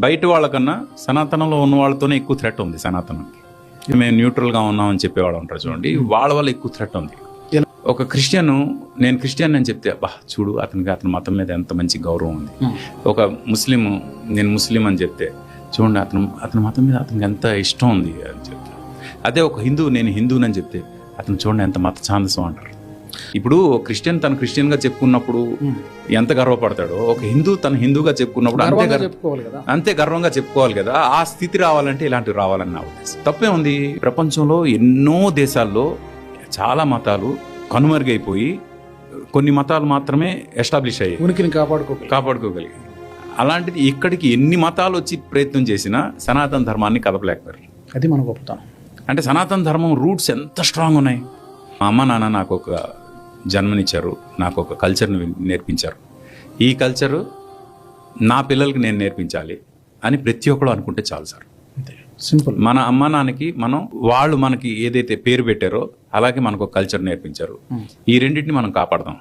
బయట వాళ్ళకన్నా సనాతనంలో ఉన్న వాళ్ళతోనే ఎక్కువ థ్రెట్ ఉంది సనాతనానికి. మేము న్యూట్రల్గా ఉన్నామని చెప్పేవాళ్ళు ఉంటారు చూడండి, వాళ్ళ వల్ల ఎక్కువ థ్రెట్ ఉంది. ఒక క్రిస్టియన్, నేను క్రిస్టియన్ అని చెప్తే అబ్బా చూడు అతని మతం మీద ఎంత మంచి గౌరవం ఉంది. ఒక ముస్లిం, నేను ముస్లిం అని చెప్తే చూడండి అతని మతం మీద అతనికి ఎంత ఇష్టం ఉంది అని చెప్తాను. అదే ఒక హిందూ, నేను హిందూని అని చెప్తే అతను చూడండి ఎంత మత ఛాందసం అంటారు. ఇప్పుడు క్రిస్టియన్ తను క్రిస్టియన్గా చెప్పుకున్నప్పుడు ఎంత గర్వపడతాడో, ఒక హిందూ తను హిందూగా చెప్పుకున్నప్పుడు అంతే గర్వంగా చెప్పుకోవాలి కదా. ఆ స్థితి రావాలంటే ఇలాంటివి రావాలని నా ఉద్దేశం. తప్పే ఉంది. ప్రపంచంలో ఎన్నో దేశాల్లో చాలా మతాలు కనుమరుగైపోయి కొన్ని మతాలు మాత్రమే ఎస్టాబ్లిష్ అయ్యాయి, ఉనికిని కాపాడుకోగలిగాయి. అలాంటిది ఇక్కడికి ఎన్ని మతాలు వచ్చి ప్రయత్నం చేసినా సనాతన ధర్మాన్ని కదపలేకపోయారు. అది మన గొప్పతనం. అంటే సనాతన ధర్మం రూట్స్ ఎంత స్ట్రాంగ్ ఉన్నాయి. మా అమ్మ నాన్న నాకు ఒక జన్మనిచ్చారు, నాకు ఒక కల్చర్ని నేర్పించారు. ఈ కల్చరు నా పిల్లలకి నేను నేర్పించాలి అని ప్రతి ఒక్కరు అనుకుంటే చాలు సార్. సింపుల్. మన అమ్మ నాన్నకి వాళ్ళు మనకి ఏదైతే పేరు పెట్టారో అలాగే మనకు ఒక కల్చర్ నేర్పించారు. ఈ రెండింటిని మనం కాపాడదాం.